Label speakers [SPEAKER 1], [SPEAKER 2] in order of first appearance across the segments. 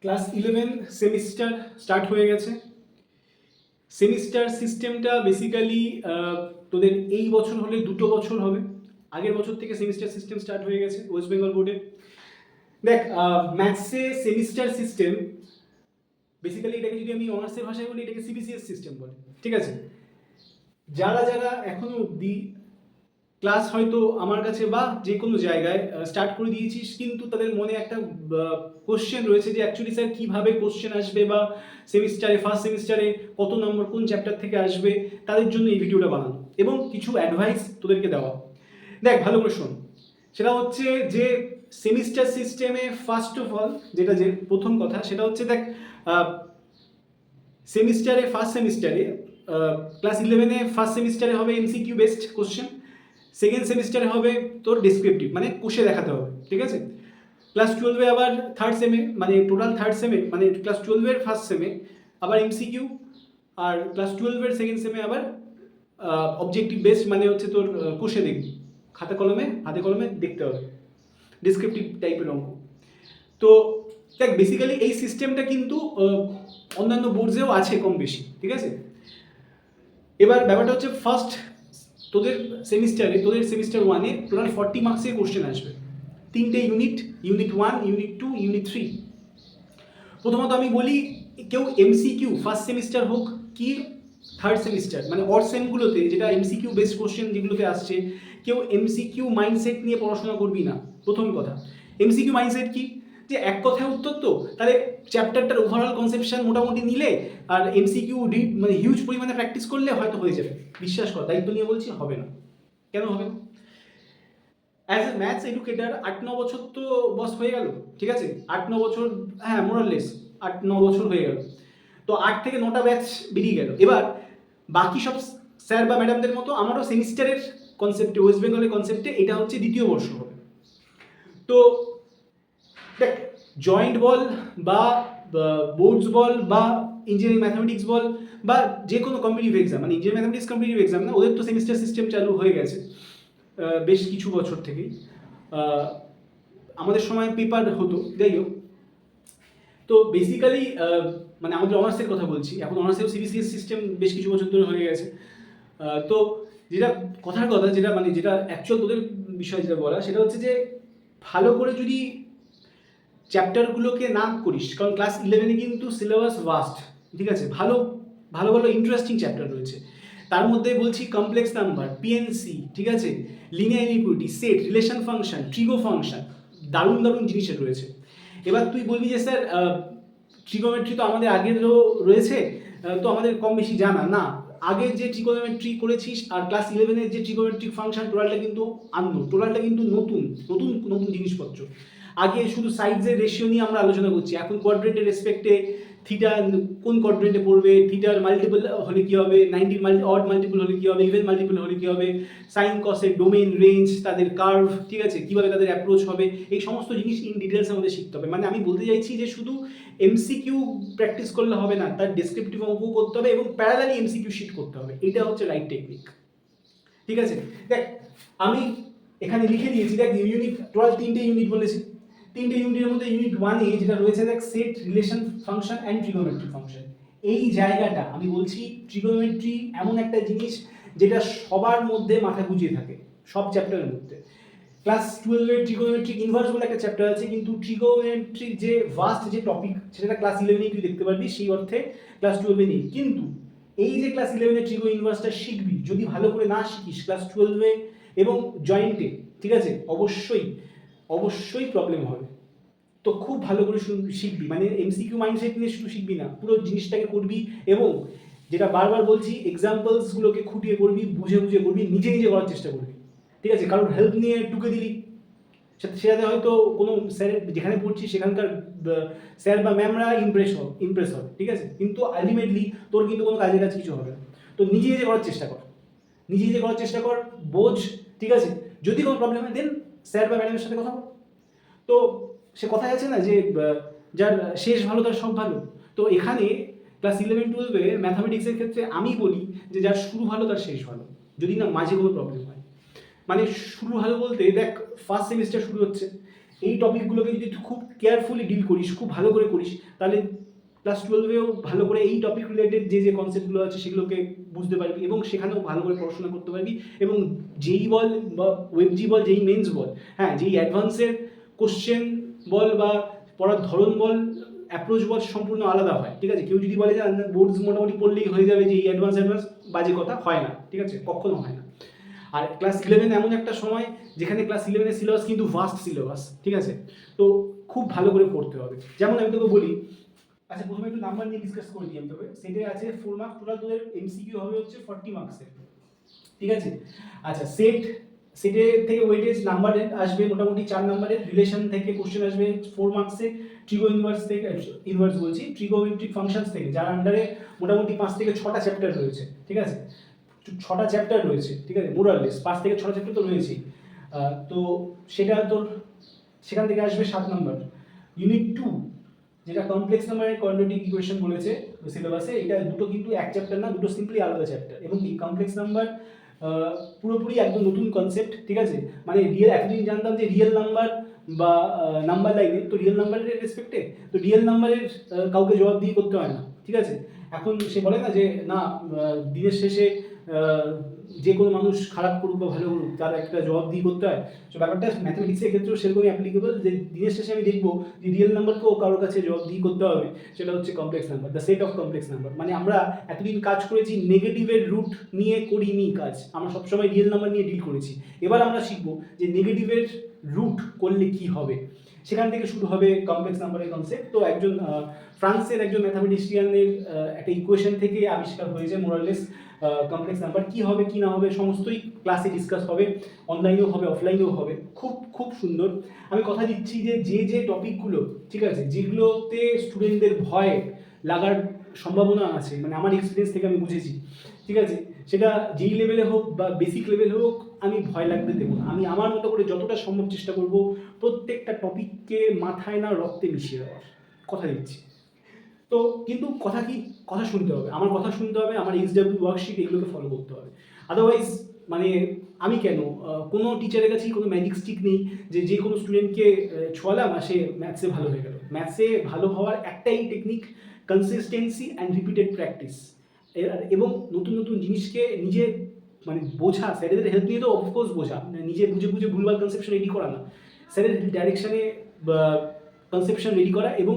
[SPEAKER 1] Class 11 semester start হয়ে গেছে। Semester সিস্টেমটা বেসিক্যালি তোদের এই বছর হলে 2 বছর হবে। আগের বছর থেকে সেমিস্টার সিস্টেম স্টার্ট হয়ে গেছে ওয়েস্ট বেঙ্গল বোর্ডে। দেখ, ম্যাথসে সেমিস্টার সিস্টেম বেসিক্যালি এটাকে যদি আমি অনার্সের ভাষায় বলি, এটাকে সিবিসিএস সিস্টেম বলে। ঠিক আছে, যারা যারা এখনো অবধি ক্লাস হয়তো আমার কাছে বা যে কোনো জায়গায় স্টার্ট করে দিয়েছিস, কিন্তু তাদের মনে একটা কোশ্চেন রয়েছে যে অ্যাকচুয়ালি স্যার কীভাবে কোশ্চেন আসবে বা সেমিস্টারে ফার্স্ট সেমিস্টারে কত নম্বর কোন চ্যাপ্টার থেকে আসবে, তাদের জন্য এই ভিডিওটা বানানো এবং কিছু অ্যাডভাইস তোদেরকে দেওয়া। দেখ, ভালো করে শোন। সেটা হচ্ছে যে সেমিস্টার সিস্টেমে ফার্স্ট অফ অল যেটা যে প্রথম কথা সেটা হচ্ছে, দেখ, সেমিস্টারে ফার্স্ট সেমিস্টারে ক্লাস 11-এ ফার্স্ট সেমিস্টারে হবে এমসিকিউ বেসড কোশ্চেন, সেকেন্ড সেমিস্টারে হবে তোর ডেসক্রিপটিভ, মানে কোষে দেখাতে হবে। ঠিক আছে, ক্লাস 12-এ আবার থার্ড সেমে, মানে টোটাল থার্ড সেমে, মানে ক্লাস 12-এর ফার্স্ট সেমে আবার এমসিকিউ, আর ক্লাস 12-এর সেকেন্ড সেমে আবার অবজেক্টিভ বেসড, মানে হচ্ছে তোর কোষে দেখবি, হাতে কলমে দেখতে হবে, ডেসক্রিপটিভ টাইপের অঙ্ক। তো দেখ, বেসিক্যালি এই সিস্টেমটা কিন্তু অন্যান্য বোর্ডসেও আছে কম বেশি। ঠিক আছে, এবার ব্যাপারটা হচ্ছে ফার্স্ট তোদের সেমিস্টার 1-এ টোটাল 40 মার্কসের কোশ্চেন আসবে। 3টে ইউনিট 1, ইউনিট 2, ইউনিট 3। প্রথমত আমি বলি, কেউ এমসিকিউ ফার্স্ট সেমিস্টার হোক কি থার্ড সেমিস্টার, মানে অড সেমগুলোতে যেটা এমসিকিউ বেসড কোশ্চেন যেগুলোতে আসছে, কেউ এমসিকিউ মাইন্ডসেট নিয়ে পড়াশোনা করবি না। প্রথম কথা, এমসিকিউ মাইন্ডসেট কি, যে এক কথায় উত্তর, তো তাহলে চ্যাপ্টারটার ওভারঅল কনসেপশন মোটামুটি নিলে আর এমসিকিউ মানে হিউজ পরিমাণে প্র্যাকটিস করলে হয়তো হয়ে যাবে। বিশ্বাস কর, দায়িত্ব নিয়ে বলছি, হবে না। কেন হবে না? অ্যাজ এ ম্যাথস এডুকেটার 8-9 বছর তো বস হয়ে গেল। ঠিক আছে, 8-9 বছর, হ্যাঁ মোরাললেস 8-9 বছর হয়ে গেল। তো 8 থেকে 9টা ব্যাচ বেরিয়ে গেল। এবার বাকি সব স্যার বা ম্যাডামদের মতো আমারও সেমিস্টারের কনসেপ্টে, ওয়েস্ট বেঙ্গলের কনসেপ্টে এটা হচ্ছে দ্বিতীয় বর্ষ হবে। তো দেখ, জয়েন্ট বল বা বোর্ডস বল বা ইঞ্জিনিয়ারিং ম্যাথামেটিক্স বল বা যে কোনো কম্পিটিটিভ এক্সাম, মানে ইঞ্জিনিয়ারিং ম্যাথামেটিক্স কম্পিটিটিভ এক্সাম না, ওদের তো সেমিস্টার সিস্টেম চালু হয়ে গেছে বেশ কিছু বছর থেকেই। আমাদের সময় পেপার হতো, যাই হোক। তো বেসিক্যালি মানে আমাদের অনার্সের কথা বলছি, এখন অনার্সেও সিবিসিএস সিস্টেম বেশ কিছু বছর ধরে হয়ে গেছে। তো যেটা কথার কথা, যেটা মানে যেটা অ্যাকচুয়াল তোদের বিষয় যেটা বলা, সেটা হচ্ছে যে ভালো করে যদি চ্যাপ্টারগুলোকে না করিস, কারণ ক্লাস 11-এ কিন্তু সিলেবাস ভাস্ট। ঠিক আছে, ভালো ভালো ভালো ইন্টারেস্টিং চ্যাপ্টার রয়েছে। তার মধ্যে বলছি কমপ্লেক্স নাম্বার, পিএনসি, ঠিক আছে, linear inequity, set, relation function, trigo function, দারুণ দারুণ জিনিসের রয়েছে। এবার তুই বলবি যে স্যার ট্রিগোমেট্রি তো আমাদের আগেরও রয়েছে, তো আমাদের কম বেশি জানা না। আগের যে ট্রিগোমেট্রি করেছিস আর ক্লাস 11-এর যে ট্রিগোমেট্রিক ফাংশন, টোটালটা কিন্তু টোটালটা কিন্তু নতুন নতুন নতুন জিনিসপত্র। আগে শুধু সাইডসের রেশিও নিয়ে আমরা আলোচনা করছি, এখন কোয়াড্রেন্টের রেসপেক্টে থিটা কোন কোয়াড্রেন্টে পড়বে, থিটার মাল্টিপল হলে কী হবে, 90 অড মাল্টিপল হলে কী হবে, ইভেন মাল্টিপল হলে কী হবে, সাইন কসের ডোমেন রেঞ্জ, তাদের কার্ভ, ঠিক আছে, কীভাবে তাদের অ্যাপ্রোচ হবে, এই সমস্ত জিনিস ইন ডিটেলস আমাদের শিখতে হবে। মানে আমি বলতে চাইছি যে শুধু এমসিকিউ প্র্যাকটিস করলে হবে না, তার ডেসক্রিপটিভ অঙ্ক করতে হবে এবং প্যারালালি এমসিকিউ শিট করতে হবে। এটা হচ্ছে রাইট টেকনিক। ঠিক আছে, দেখ আমি এখানে লিখে দিয়েছি, দেখ ইউনিট টোটাল 3টে ইউনিট বলেছি। 3টে ইউনিটের মধ্যে ইউনিট 1-এ যেটা রয়েছে, দেখ set, relation function and trigonometry function. এই জায়গাটা আমি বলছি, ট্রিগোমেট্রি এমন একটা জিনিস যেটা সবার মধ্যে মাথা গুঁজিয়ে থাকে, সব চ্যাপ্টারের মধ্যে। ক্লাস 12-এর ট্রিগোমেট্রিক ইনভার্স বলে একটা চ্যাপ্টার আছে, কিন্তু ট্রিগোমেট্রিক যে ভাস্ট যে টপিক, সেটা ক্লাস 11-এই তুই দেখতে পারবি, সেই অর্থে ক্লাস 12-এ নেই। কিন্তু এই যে ক্লাস 11-এ ট্রিগো ইনভার্সটা শিখবি, যদি ভালো করে না শিখিস ক্লাস 12-এ এবং জয়েন্টে, ঠিক আছে, অবশ্যই প্রবলেম হবে। তো খুব ভালো করে শিখবি, মানে এমসিকিউ মাইন্ডসেট নিয়ে শুধু শিখবি না, পুরো জিনিসটাকে করবি এবং যেটা বারবার বলছি, এক্সাম্পলসগুলোকে খুঁটিয়ে করবি, বুঝে বুঝে করবি, নিজে নিজে করার চেষ্টা করবি। ঠিক আছে, কারোর হেল্প নিয়ে টুকে দিলি, সেটাতে হয়তো কোনো স্যারের যেখানে পড়ছি সেখানকার স্যার বা ম্যামরা ইমপ্রেস হবে, ঠিক আছে, কিন্তু আলটিমেটলি তোর কিন্তু কোনো কাজে কিছু হবে না। তো নিজে নিজে করার চেষ্টা কর, বোঝ। ঠিক আছে, যদি কোনো প্রবলেম হয় দেন স্যার বা ম্যাডামের সাথে কথা বল। তো সে কথায় আছে না যে যার শেষ ভালো তার সব ভালো। তো এখানে ক্লাস 11-12-এ ম্যাথামেটিক্সের ক্ষেত্রে আমি বলি যে যার শুরু ভালো তার শেষ ভালো, যদি না মাঝে কোনো প্রবলেম হয়। মানে শুরু ভালো বলতে, দেখ ফার্স্ট সেমিস্টার শুরু হচ্ছে, এই টপিকগুলোকে যদি তুই খুব কেয়ারফুলি ডিল করিস, খুব ভালো করে করিস, তাহলে ক্লাস 12-এও ভালো করে এই টপিক রিলেটেড যে কনসেপ্টগুলো আছে সেগুলোকে বুঝতে পারবি এবং সেখানেও ভালো করে পড়াশোনা করতে পারবি। এবং যেই বল বা ওয়েবজি বল, যেই মেন্স বল, হ্যাঁ, যেই অ্যাডভান্সের কোশ্চেন বল বা পড়ার ধরন বল, অ্যাপ্রোচ বল সম্পূর্ণ আলাদা হয়, ঠিক আছে? কেউ যদি বলে যে বোর্ডস মোটামুটি পড়লেই হয়ে যাবে, যে এই অ্যাডভান্স বাজে কথা, হয় না, ঠিক আছে? কখনো হয় না। আর ক্লাস 11 এমন একটা সময় যেখানে ক্লাস 11-এর সিলেবাস কিন্তু ভাস্ট সিলেবাস, ঠিক আছে? তো খুব ভালো করে পড়তে হবে। যেমন আমি তোকে বলি, আচ্ছা প্রথমে একটু নাম্বার নিয়ে ডিসকাস করে দিই আমি তোকে। সেটে আছে 4 মার্কস, টোটাল তোদের এমসিকিউ হবে হচ্ছে 40 মার্কসের, ঠিক আছে? আচ্ছা সেটে থেকে ওয়েটেজ নাম্বার আসবে মোটামুটি 4 নাম্বারের, রিলেশন থেকে কোশ্চেন আসবে 4 মার্কসে, ট্রিগো ইনভার্স থেকে, ইনভার্স বলছি, ট্রিগোমেট্রিক ফাংশনস থেকে, যার আন্ডারে মোটামুটি 5 থেকে 6টা চ্যাপ্টার রয়েছে, ঠিক আছে? 6টা চ্যাপ্টার রয়েছে, ঠিক আছে? মোরালেস 5 থেকে 6টা চ্যাপ্টার তো রয়েছেই। তো সেটা তোর সেখান থেকে আসবে 7 নাম্বার। ইউনিট 2 যেটা কমপ্লেক্স নাম্বারের কোয়াড্রেটিক ইকুয়েশন বলেছে সিলেবাসে, এটা দুটো কিন্তু এক চ্যাপ্টার না, দুটো সিম্পলি আলাদা চ্যাপ্টার। এবং এই কমপ্লেক্স নাম্বার পুরোপুরি একদম নতুন কনসেপ্ট, ঠিক আছে? মানে এতদিন জানতাম যে রিয়েল নাম্বার বা নাম্বার লাইনে, তো রিয়েল নাম্বারের রেসপেক্টে তো রিয়েল নাম্বারের কাউকে জবাব দিয়ে করতে হয় না, ঠিক আছে? এখন সে বলে না যে না, দিনের শেষে যে কোনো মানুষ খারাপ করুক বা ভালো করুক, তার একটা জবাব দিয়ে করতে হয়। তো ব্যাপারটা ম্যাথমেটিক্সের ক্ষেত্রেও সেরকমই অ্যাপ্লিকেবল, যে দিনের শেষে আমি দেখবো যে রিয়েল নাম্বারকেও কারোর কাছে জবাব দিয়ে করতে হবে। সেটা হচ্ছে complex number, the set of complex number. মানে আমরা এতদিন কাজ করেছি নেগেটিভের রুট নিয়ে, করিনি কাজ, আমরা সবসময় রিয়েল নাম্বার নিয়ে ডিল করেছি। এবার আমরা শিখবো যে নেগেটিভের রুট করলে কি হবে, সেখান থেকে শুরু হবে কমপ্লেক্স নাম্বারের কনসেপ্ট। তো একজন ফ্রান্সের একজন ম্যাথামেটিশিয়ানের একটা ইকুয়েশন থেকে আবিষ্কার হয়েছে মোরালেস কমপ্লেক্স নাম্বার। কী হবে কি না হবে সমস্তই ক্লাসে ডিসকাস হবে, অনলাইনেও হবে, অফলাইনেও হবে। খুব খুব সুন্দর। আমি কথা দিচ্ছি যে টপিকগুলো, ঠিক আছে, যেগুলোতে স্টুডেন্টদের ভয় লাগার সম্ভাবনা আছে, মানে আমার এক্সপিরিয়েন্স থেকে আমি বুঝেছি, ঠিক আছে, সেটা যেই লেভেলে হোক বা বেসিক লেভেলে হোক, আমি ভয় লাগতে দেবো না। আমি আমার মতো করে যতটা সম্ভব চেষ্টা করব প্রত্যেকটা টপিককে মাথায় না রক্তে মিশিয়ে দেওয়ার, কথা দিচ্ছি। তো কিন্তু কথা শুনতে হবে, আমার কথা শুনতে হবে, আমার এইচডব্লিউ ওয়ার্কশিট এগুলোকে ফলো করতে হবে। আদারওয়াইজ মানে আমি কেন, কোনো টিচারের কাছেই কোনো ম্যাজিক স্টিক নেই যে কোনো স্টুডেন্টকে ছোঁয়ালাম আর সে ম্যাথসে ভালো হয়ে গেল। ম্যাথসে ভালো হওয়ার একটাই technique, consistency and repeated practice. এবং নতুন নতুন জিনিসকে নিজে মানে বোঝা, স্যারেদের হেল্প নিয়ে তো অফকোর্স বোঝা, নিজে বুঝে বুঝে ভুলভাল কনসেপশন রেডি করা না, স্যারের ডাইরেকশানে কনসেপশন রেডি করা। এবং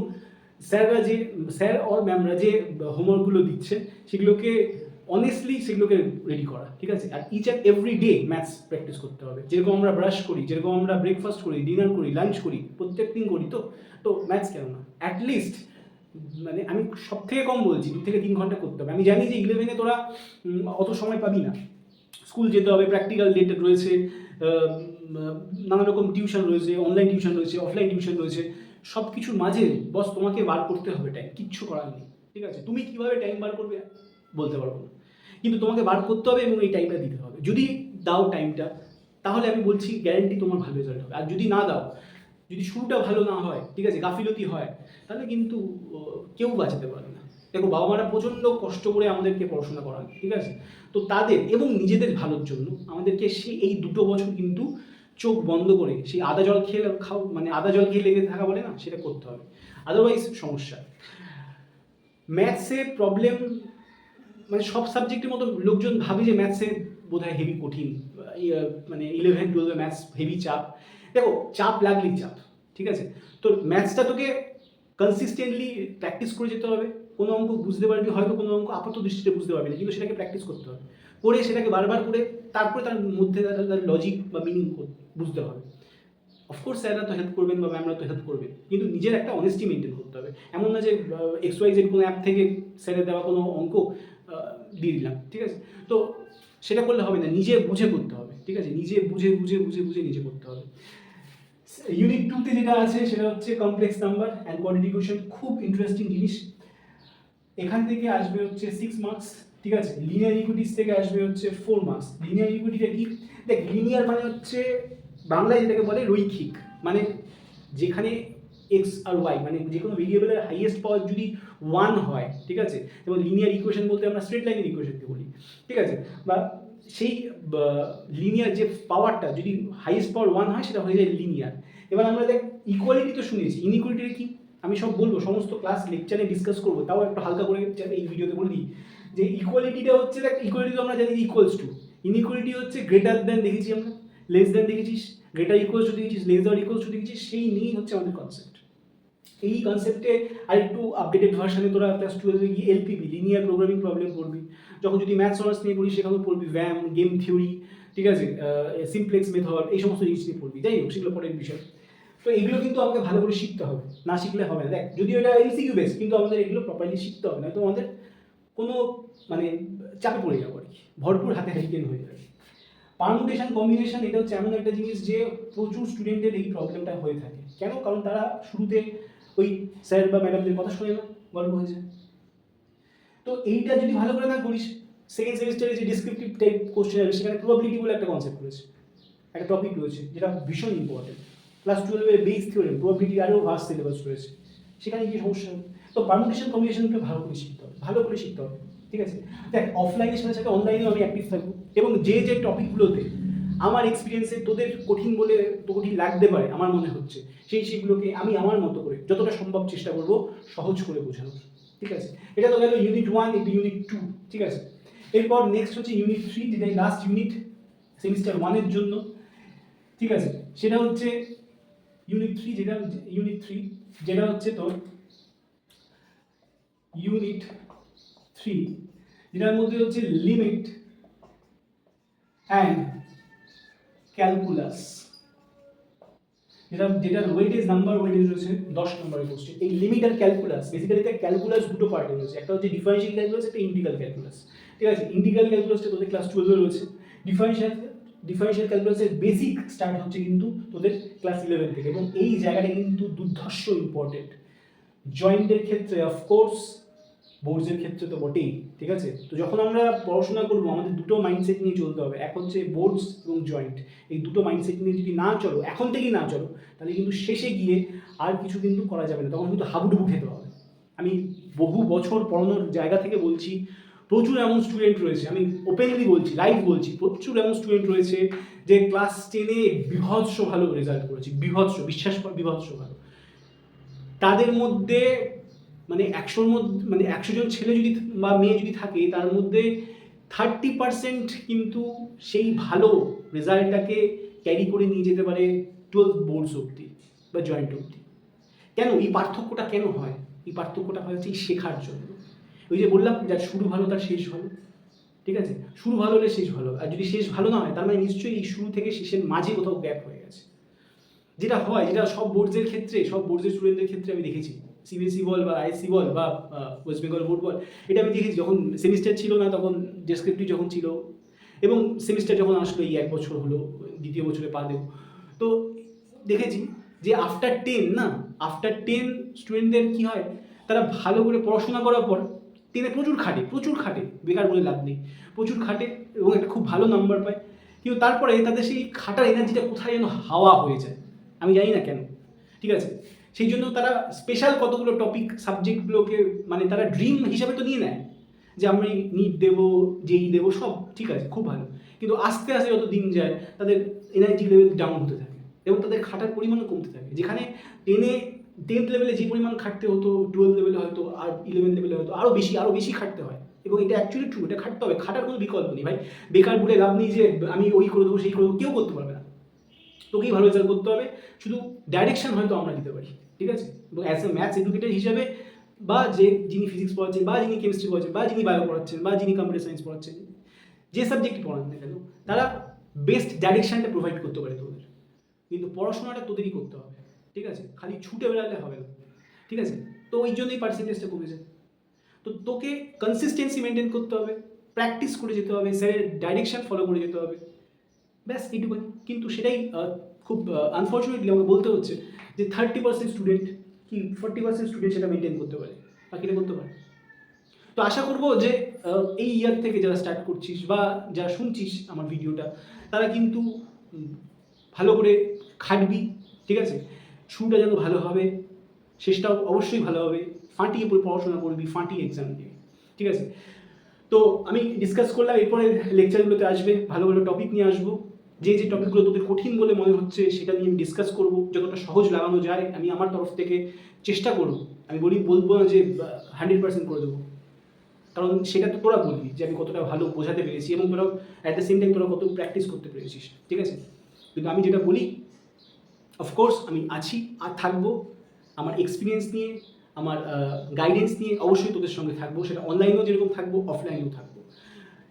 [SPEAKER 1] স্যার অর ম্যামরা যে হোমওয়ার্কগুলো দিচ্ছেন সেগুলোকে অনেস্টলি সেগুলোকে রেডি করা, ঠিক আছে? আর each and every day maths practice করতে হবে। যেরকম আমরা ব্রাশ করি, যেরকম আমরা ব্রেকফাস্ট করি, ডিনার করি, লাঞ্চ করি, প্রত্যেক দিন করি, তো ম্যাথস কেন না অ্যাটলিস্ট, মানে আমি সব থেকে কম বলছি 2 থেকে 3 ঘন্টা করতে হবে। আমি জানি যে 11-এ তোরা অত সময় পাবি না, স্কুল যেতে হবে, প্র্যাকটিক্যাল রিলেটেড রয়েছে, নানা রকম টিউশন রয়েছে, অনলাইন টিউশন রয়েছে, অফলাইন টিউশন রয়েছে, সব কিছুর মাঝে বস তোমাকে বার করতে হবে টাইম, কিচ্ছু করার নেই, ঠিক আছে? তুমি কীভাবে টাইম বার করবে বলতে পারবো না, কিন্তু তোমাকে বার করতে হবে এবং এই টাইমটা দিতে হবে। যদি দাও টাইমটা, তাহলে আমি বলছি গ্যারেন্টি তোমার ভালো রেজাল্ট হবে। আর যদি না দাও, যদি শুরুটা ভালো না হয়, ঠিক আছে, গাফিলতি হয়, তাহলে কিন্তু কেউ বাঁচাতে পারে না। দেখো বাবা মারা প্রচণ্ড কষ্ট করে আমাদেরকে পড়াশোনা করান, ঠিক আছে? তো তাদের এবং নিজেদের ভালোর জন্য আমাদেরকে এই 2 বছর কিন্তু চোখ বন্ধ করে সেই আদা জল খেয়ে লেগে থাকা বলে না, সেটা করতে হবে, আদারওয়াইজ সমস্যা। ম্যাথসে প্রবলেম মানে সব সাবজেক্টের মতো লোকজন ভাবে যে ম্যাথসে বোধহয় হেভি কঠিন, মানে 11-12 ম্যাথস হেভি চাপ। দেখো চাপ লাগলেই চাপ, ঠিক আছে? তো ম্যাথসটা তোকে কনসিস্টেন্টলি প্র্যাকটিস করে যেতে হবে। কোনো অঙ্ক বুঝতে পারবি, হয়তো কোনো অঙ্ক আপাত দৃষ্টিতে বুঝতে পারবি না, কিন্তু সেটাকে প্র্যাকটিস করতে হবে, করে সেটাকে বারবার করে তারপরে তার মধ্যে তার লজিক বা মিনিং বুঝতে হবে। অফকোর্স স্যাররা তো হেল্প করবেন বা ম্যামরা তো হেল্প করবেন, কিন্তু নিজের একটা অনেস্টি মেনটেন করতে হবে। এমন না যে XYZ কোনো অ্যাপ থেকে স্যারের দেওয়া কোনো অঙ্ক দিয়ে দিলাম, ঠিক আছে? তো সেটা করলে হবে না, নিজে বুঝে করতে হবে, ঠিক আছে? নিজে বুঝে নিজে করতে হবে। ইউনিট 2-তে যেটা আছে সেটা হচ্ছে complex number and quadratic equation. খুব ইন্টারেস্টিং জিনিস। এখান থেকে আসবে হচ্ছে 6 মার্কস, ঠিক আছে? লিনিয়ার ইকুইটিস থেকে আসবে হচ্ছে 4 মার্কস। লিনিয়ার ইকুইটিটা কি? দেখ, লিনিয়ার মানে হচ্ছে বাংলায় যেটাকে বলে রৈখিক, মানে যেখানে এক্স আর ওয়াই মানে যে কোনো ভেরিয়েবলের হাইয়েস্ট পাওয়ার যদি 1 হয়, ঠিক আছে? এবং লিনিয়ার ইকুয়েশন বলতে আমরা স্ট্রেট লাইনের ইকুয়েশনকে বলি, ঠিক আছে? বা সেই লিনিয়ার যে পাওয়ারটা যদি হাইয়েস্ট পাওয়ার 1 হয় সেটা হয়ে যায় লিনিয়ার। এবার আমরা দেখ ইকুয়ালিটি তো শুনেছি, ইনইকুয়ালিটি কি আমি সব বলবো, সমস্ত ক্লাস লেকচারে ডিসকাস করবো, তাও একটু হালকা করে এই ভিডিওতে বলে দিই যে ইকুয়ালিটিটা হচ্ছে, দেখ ইকুয়ালিটি তো আমরা জানি ইকুয়ালস টু, ইনইকুয়ালিটি হচ্ছে গ্রেটার দ্যান দেখেছি আমরা, লেস দ্যান দেখেছিস, গ্রেটার ইকুয়ালস টু দেখেছিস, লেস দ্যান ইকুয়ালস টু দেখেছিস, সেই নিয়েই হচ্ছে আমাদের কনসেপ্ট। এই কনসেপ্টে আরেকটু আপডেটেড ভার্সানে তোরা ক্লাস 12 গিয়ে এলপিবি লিনিয়ার প্রোগ্রামিং প্রবলেম পড়বি, যখন যদি ম্যাথস অনার্স নিয়ে পড়িস সেখানেও পড়বি ভ্যাম, গেম থিওরি, ঠিক আছে, সিমপ্লেক্স মেথড, এই সমস্ত জিনিস নিয়ে পড়বি, যাই হোক সেগুলো পরের বিষয়। তো এগুলো কিন্তু আমাকে ভালো করে শিখতে হবে, না শিখলে হবে না। দেখ যদিও এটা এমসিকিউ বেস, কিন্তু আমাদের এগুলো প্রপারলি শিখতে হবে, না তো আমাদের কোনো মানে চাপে পড়ে যাবো আর কি, ভরপুর হাতে হেল্পেন হয়ে যাবে। পারমুটেশন কম্বিনেশন এটা হচ্ছে এমন একটা জিনিস যে প্রচুর স্টুডেন্টের এই প্রবলেমটা হয়ে থাকে। কেন? কারণ তারা শুরুতে ওই স্যার বা ম্যাডামদের কথা শুনে না, গল্প হয়ে যায়। তো এইটা যদি ভালো করে না করিস, সেকেন্ড সেমিস্টারে যে ডিসক্রিপটিভ টাইপ কোশ্চেন আসবে সেখানে প্রবাবিলিটি বলে একটা কনসেপ্ট রয়েছে, একটা টপিক রয়েছে যেটা ভীষণ ইম্পর্টেন্ট। ক্লাস 12-এর বেস থিওরেম, প্রবাবিলিটি আরও ভাস্ট সিলেবাস রয়েছে, সেখানে কি সমস্যা হবে? তো পারমুটেশন কম্বিনেশনকে ভালো করে শিখতে হবে, ভালো করে শিখতে হবে, ঠিক আছে? দেখ অফলাইনের সাথে সাথে অনলাইনেও আমি অ্যাক্টিভ থাকবো, এবং যে যে টপিকগুলোতে আমার এক্সপিরিয়েন্সে তোদের কঠিন বলে তো কঠিন লাগতে পারে আমার মনে হচ্ছে, সেগুলোকে আমি আমার মতো করে যতটা সম্ভব চেষ্টা করবো সহজ করে বোঝানোর, ঠিক আছে? এটা তো গেল ইউনিট 1, এটা ইউনিট 2, ঠিক আছে? এরপর নেক্সট হচ্ছে ইউনিট 3, যেটা লাস্ট ইউনিট সেমিস্টার 1-এর জন্য, ঠিক আছে? সেটা হচ্ছে ইউনিট 3, যেটা হচ্ছে তোর ইউনিট 3, যেটার মধ্যে হচ্ছে লিমিট অ্যান্ড ক্যালকুলাস, যেটার ওয়েটেজ রয়েছে 10 নম্বরের কোশ্চেন। এই লিমিট আর ক্যালকুলাস, বেসিক্যালি ক্যালকুলাস দুটো পার্টে রয়েছে, একটা হচ্ছে ডিফারেনশিয়াল ক্যালকুলাস, একটা ইন্টিগ্রাল ক্যালকুলাস, ঠিক আছে? ইন্টিগ্রাল ক্যালকুলাসটা তোদের ক্লাস 12-এ রয়েছে, ডিফারেনশিয়াল ক্যালকুলাসের বেসিক স্টার্ট হচ্ছে কিন্তু তোদের ক্লাস 11 থেকে, এবং এই জায়গাটা কিন্তু দুর্ধর্ষ ইম্পর্টেন্ট জয়েন্টের ক্ষেত্রে, অফকোর্স বোর্ডসের ক্ষেত্রে তো বটেই, ঠিক আছে? তো যখন আমরা পড়াশোনা করবো আমাদের দুটো মাইন্ডসেট নিয়ে চলতে হবে, এক হচ্ছে বোর্ডস এবং জয়েন্ট। এই দুটো মাইন্ডসেট নিয়ে যদি না চলো, এখন থেকেই না চলো, তাহলে কিন্তু শেষে গিয়ে আর কিছু কিন্তু করা যাবে না, তখন কিন্তু হাবুডুবু খেতে হবে। আমি বহু বছর পড়ানোর জায়গা থেকে বলছি, প্রচুর এমন স্টুডেন্ট রয়েছে, আমি ওপেনলি বলছি, লাইভ বলছি, প্রচুর এমন স্টুডেন্ট রয়েছে যে ক্লাস 10-এ বিভৎস ভালো রেজাল্ট করেছে, বিভৎস, বিশ্বাস কর বিভৎস ভালো। তাদের মধ্যে মানে 100-র মধ্যে, মানে 100 জন ছেলে যদি বা মেয়ে যদি থাকে, তার মধ্যে 30% কিন্তু সেই ভালো রেজাল্টটাকে ক্যারি করে নিয়ে যেতে পারে 12 বোর্ডস অবধি বা জয়েন্ট অবধি। কেন এই পার্থক্যটা কেন হয়? এই পার্থক্যটা হয় হচ্ছে এই শেখার জন্য। ওই যে বললাম, যার শুরু ভালো তার শেষ ভালো, ঠিক আছে? শুরু ভালো হলে শেষ ভালো, আর যদি শেষ ভালো না হয় তার মানে নিশ্চয়ই এই শুরু থেকে শেষের মাঝে কোথাও গ্যাপ হয়ে গেছে। যেটা হয়, যেটা সব বোর্ডসের ক্ষেত্রে, সব বোর্ডসের স্টুডেন্টদের ক্ষেত্রে আমি দেখেছি, সিবিএসসি বল বা আইএসসি বল বা ওয়েস্ট বেঙ্গল বোর্ড বল, এটা আমি দেখেছি যখন সেমিস্টার ছিল না তখন ডেসক্রিপটিভ যখন ছিল, এবং সেমিস্টার যখন আসলো এই 1 বছর হলো, দ্বিতীয় বছরে পা দেব, তো দেখেছি যে আফটার 10 স্টুডেন্টদের কী হয়, তারা ভালো করে পড়াশোনা করার পর 10-এ প্রচুর খাটে, বেকার বলে লাভ নেই, প্রচুর খাটে এবং একটা খুব ভালো নাম্বার পায়, কিন্তু তারপরে তাদের সেই খাটার এনার্জিটা কোথায় যেন হাওয়া হয়ে যায়, আমি জানি না কেন, ঠিক আছে? সেই জন্য তারা স্পেশাল কতগুলো টপিক সাবজেক্টগুলোকে মানে তারা ড্রিম হিসাবে তো নিয়ে নেয় যে আমরা নিট দেবো, জেই দেবো, সব ঠিক আছে, খুব ভালো, কিন্তু আস্তে আস্তে যত দিন যায় তাদের এনার্জি লেভেল ডাউন হতে থাকে এবং তাদের খাটার পরিমাণও কমতে থাকে। যেখানে 10th লেভেলে যে পরিমাণ খাটতে হতো, 12 লেভেলে হয়তো আর 11 লেভেলে হয়তো আরও বেশি খাটতে হয়, এবং এটা অ্যাকচুয়ালি ট্রু, এটা খাটতে হবে, খাটার কোনো বিকল্প নেই ভাই। বেকার বলে লাভ নেই যে আমি ওই করে দেবো সেই করে দেবো, কেউ করতে পারবে না, তোকেই ভালো রেজাল্ট করতে হবে, শুধু ডাইরেকশন হয়তো আমরা দিতে পারি, ঠিক আছে? এবং অ্যাজ এ ম্যাথস এডুকেটর হিসাবে, বা যিনি ফিজিক্স পড়াচ্ছেন, বা যিনি কেমিস্ট্রি পড়াচ্ছেন, বা যিনি বায়ো পড়াচ্ছেন, বা যিনি কম্পিউটার সায়েন্স পড়াচ্ছেন, যে সাবজেক্টই পড়ান না কেন, তারা বেস্ট ডাইরেকশনটা প্রোভাইড করতে পারে তোদের, কিন্তু পড়াশোনাটা তোদেরই করতে হবে, ঠিক আছে? খালি ছুটে বেড়ালে হবে না, ঠিক আছে? তো ওই জন্যই পার্সেন্টেজটা কমে যায়। তো তোকে কনসিস্টেন্সি মেনটেন করতে হবে, প্র্যাকটিস করে যেতে হবে, স্যারের ডাইরেকশন ফলো করে যেতে হবে, ব্যাস এইটুকুনি। কিন্তু সেটাই খুব আনফর্চুনেটলি আমাকে বলতে হচ্ছে যে 30% স্টুডেন্ট কি 40% স্টুডেন্ট সেটা মেনটেন করতে পারে, বাকিটা করতে পারে। তো আশা করবো যে এই ইয়ার থেকে যারা স্টার্ট করছিস বা যারা শুনছিস আমার ভিডিওটা, তারা কিন্তু ভালো করে খাটবি, ঠিক আছে? শুরুটা যেন ভালো হবে, শেষটাও অবশ্যই ভালো হবে, ফাটিয়ে পড়াশোনা করবি, ফাটিয়ে এক্সাম দিবি, ঠিক আছে? তো আমি ডিসকাস করলাম, এরপরে লেকচারগুলোতে আসবে ভালো ভালো টপিক নিয়ে আসবো, যে যে টপিকগুলো তোদের কঠিন বলে মনে হচ্ছে সেটা নিয়ে আমি ডিসকাস করবো, যতটা সহজ লাগানো যায় আমি আমার তরফ থেকে চেষ্টা করবো। আমি বলবো না যে 100% করে দেবো, কারণ সেটা তো তোরা বলবি যে আমি কতটা ভালো বোঝাতে পেরেছি এবং তোরা অ্যাট দ্য সেম টাইম তোরা কত প্র্যাকটিস করতে পেরেছিস, ঠিক আছে। কিন্তু আমি যেটা বলি, অফকোর্স আমি আছি আর থাকবো আমার এক্সপিরিয়েন্স নিয়ে, আমার গাইডেন্স নিয়ে অবশ্যই তোদের সঙ্গে থাকবো, সেটা অনলাইনেও যেরকম থাকবো অফলাইনেও থাকবো।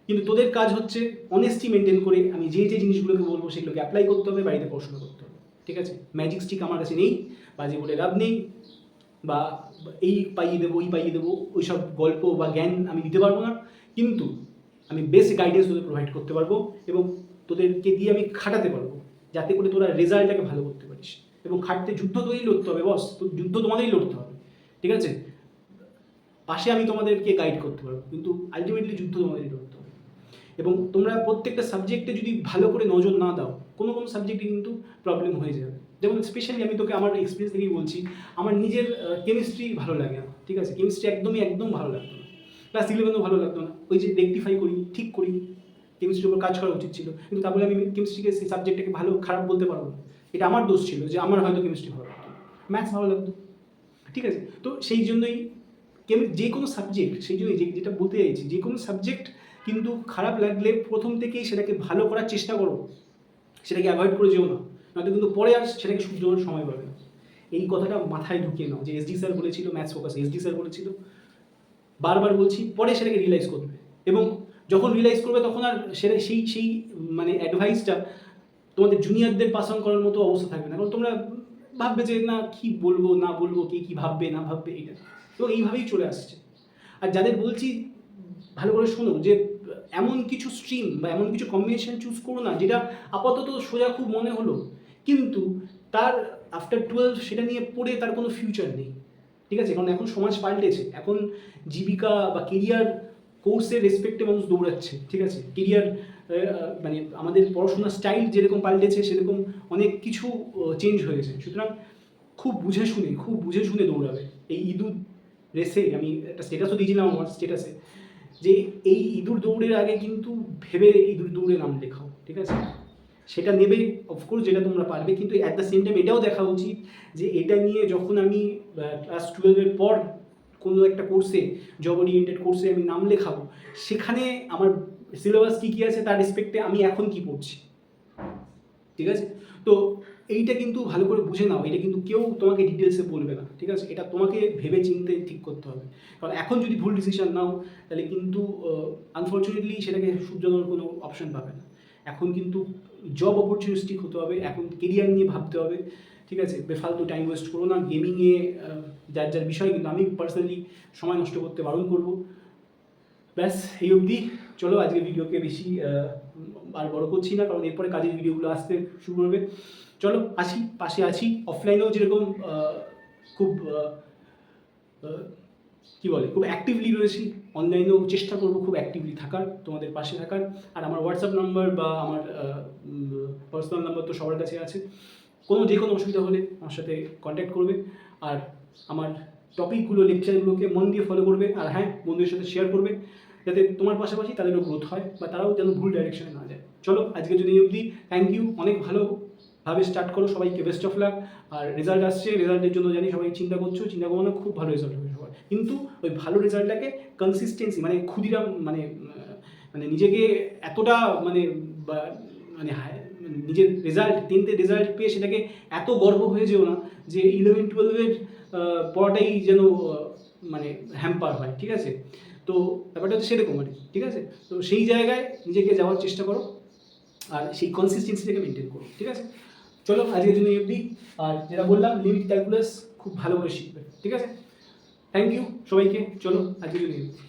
[SPEAKER 1] কিন্তু তোদের কাজ হচ্ছে অনেস্টি মেনটেন করে আমি যে যে জিনিসগুলোকে বলবো সেগুলোকে অ্যাপ্লাই করতে হবে, বাড়িতে পড়াশোনা করতে হবে, ঠিক আছে। ম্যাজিক স্টিক আমার কাছে নেই, বাজে বলে লাভ নেই, বা এই পাইয়ে দেবো ওই পাইয়ে দেবো ওই সব গল্প বা জ্ঞান আমি দিতে পারবো না। কিন্তু আমি বেস্ট গাইডেন্স তোদের প্রোভাইড করতে পারবো এবং তোদেরকে দিয়ে আমি খাটাতে পারবো, যাতে করে তোরা রেজাল্টটাকে ভালো করতে পারিস। এবং খাটতে যুদ্ধ তোদেরই লড়তে হবে বস, তো যুদ্ধ তোমাদেরই লড়তে হবে, ঠিক আছে। পাশে আমি তোমাদেরকে গাইড করতে পারবো, কিন্তু আলটিমেটলি যুদ্ধ তোমাদেরই লড়তে হবে। এবং তোমরা প্রত্যেকটা সাবজেক্টে যদি ভালো করে নজর না দাও, কোনো কোনো সাবজেক্টে কিন্তু প্রবলেম হয়ে যাবে। যেমন স্পেশালি আমি তোকে আমার এক্সপিরিয়েন্স থেকেই বলছি, আমার নিজের কেমিস্ট্রি ভালো লাগে না, ঠিক আছে। কেমিস্ট্রি একদম ভালো লাগতো না, ক্লাস 11ও ভালো লাগতো না। ওই যে রেকটিফাই করি, ঠিক করি, কেমিস্ট্রির উপর কাজ করা উচিত ছিল, কিন্তু তারপরে আমি কেমিস্ট্রিকে সেই সাবজেক্টটাকে ভালো খারাপ বলতে পারবো না। এটা আমার দোষ ছিল যে আমার হয়তো কেমিস্ট্রি ভালো লাগতো, ম্যাথস ভালো লাগতো, ঠিক আছে। তো সেই জন্যই যে কোনো সাবজেক্ট, সেই জন্যই যেটা বলতে চাইছি, যে কোনো সাবজেক্ট কিন্তু খারাপ লাগলে প্রথম থেকেই সেটাকে ভালো করার চেষ্টা করো, সেটাকে অ্যাভয়েড করে যেও না, নয়তো কিন্তু পরে আর সেটাকে শুধরানোর সময় পাবে না। এই কথাটা মাথায় ঢুকিয়ে নাও যে এসডি স্যার বলেছিল ম্যাথস ফোকাস, এসডি স্যার বলেছিল, বারবার বলছি, পরে সেটাকে রিয়েলাইজ করবে। এবং যখন রিয়েলাইজ করবে তখন আর সেটা সেই মানে অ্যাডভাইসটা তোমাদের জুনিয়রদের পাস অন করার মতো অবস্থা থাকবে না, কারণ তোমরা ভাববে যে না কি বলবো না বলবো, কে কী ভাববে না ভাববে, এইটা তো এইভাবেই চলে আসছে। আর যাদের বলছি ভালো করে শোনো, যে এমন কিছু স্ট্রিম বা এমন কিছু কম্বিনেশন চুজ করো না যেটা আপাতত সোজা খুব মনে হলো, কিন্তু তার আফটার 12 সেটা নিয়ে পড়ে তার কোনো ফিউচার নেই, ঠিক আছে। কারণ এখন সমাজ পাল্টেছে, এখন জীবিকা বা কেরিয়ার কোর্সের রেসপেক্টে মানুষ দৌড়াচ্ছে, ঠিক আছে। কেরিয়ার মানে আমাদের পড়াশোনার স্টাইল যেরকম পাল্টেছে সেরকম অনেক কিছু চেঞ্জ হয়েছে। সুতরাং খুব বুঝে শুনে দৌড়াবে। এই ইঁদুর রেসে আমি একটা স্টেটাসও দিয়েছিলাম আমার স্টেটাসে, যে এই ইঁদুর দৌড়ের আগে কিন্তু ভেবে ইঁদুর দৌড়ে নাম লেখাও, ঠিক আছে। সেটা নেবে অফকোর্স, যেটা তোমরা পারবে, কিন্তু অ্যাট দ্য সেম টাইম এটাও দেখা উচিত যে এটা নিয়ে যখন আমি ক্লাস 12-এর পর কোনো একটা কোর্সে, জব ওরিয়েন্টেড কোর্সে আমি নাম লেখাবো, সেখানে আমার সিলেবাস কী কী আছে তার রেসপেক্টে আমি এখন কী পড়ছি, ঠিক আছে। তো এইটা কিন্তু ভালো করে বুঝে নাও, এটা কিন্তু কেউ তোমাকে ডিটেলসে বলবে না, ঠিক আছে। এটা তোমাকে ভেবে চিন্তে ঠিক করতে হবে, কারণ এখন যদি ভুল ডিসিশন নাও তাহলে কিন্তু আনফর্চুনেটলি সেটাকে শুধরানোর কোনো অপশন পাবে না। এখন কিন্তু জব অপরচুনিস্টিক হতে হবে, এখন কেরিয়ার নিয়ে ভাবতে হবে, ঠিক আছে। বেফালতু টাইম ওয়েস্ট করো না গেমিংয়ে, যার বিষয়, কিন্তু আমি পার্সোনালি সময় নষ্ট করতে বারণ করবো। ব্যাস এই অবধি, চলো আজকে ভিডিওকে বেশি আর বড় করছি না, কারণ এরপরে কাজের ভিডিওগুলো আসতে শুরু করবে। চলো আসি, পাশে আছি, অফলাইনেও যেরকম খুব কী বলে খুব অ্যাক্টিভলি রয়েছি, অনলাইনেও চেষ্টা করবো খুব অ্যাক্টিভলি থাকার, তোমাদের পাশে থাকার। আর আমার হোয়াটসঅ্যাপ নাম্বার বা আমার পার্সোনাল নাম্বার তো সবার কাছে আছে, যে কোনো অসুবিধা হলে আমার সাথে কন্ট্যাক্ট করবে। আর আমার টপিকগুলো, লেকচারগুলোকে মন দিয়ে ফলো করবে, আর হ্যাঁ, বন্ধুদের সাথে শেয়ার করবে, যাতে তোমার পাশাপাশি তাদেরও গ্রোথ হয় বা তারাও যেন ভুল ডাইরেকশনে না যায়। চলো আজকের জন্য এই অবধি, থ্যাংক ইউ, অনেক ভালোভাবে স্টার্ট করো, সবাইকে বেস্ট অফ লাক। আর রেজাল্ট আসছে, রেজাল্টের জন্য জানি সবাই চিন্তা করো না, খুব ভালো রেজাল্ট হবে সবার, কিন্তু ওই ভালো রেজাল্টটাকে কনসিস্টেন্সি মানে ক্ষুদিরাম মানে নিজেকে এতটা মানে নিজের রেজাল্ট 10th রেজাল্ট পেয়ে সেটাকে এত গর্ব হয়ে যেও না যে 11-12-এর পড়াটাই যেন মানে হ্যাম্পার হয়, ঠিক আছে। তো ব্যাপারটা হচ্ছে সেরকম আর কি, ঠিক আছে। তো সেই জায়গায় নিজেকে যাওয়ার চেষ্টা করো আর সেই কনসিস্টেন্সিটাকে মেনটেন করো, ঠিক আছে। চলো আজকের জন্য এই অবধি। আর যেটা বললাম, লিমিট ক্যালকুলাস খুব ভালো করে শিখবে, ঠিক আছে। থ্যাংক ইউ সবাইকে, চলো আজকের জন্য এই অবধি।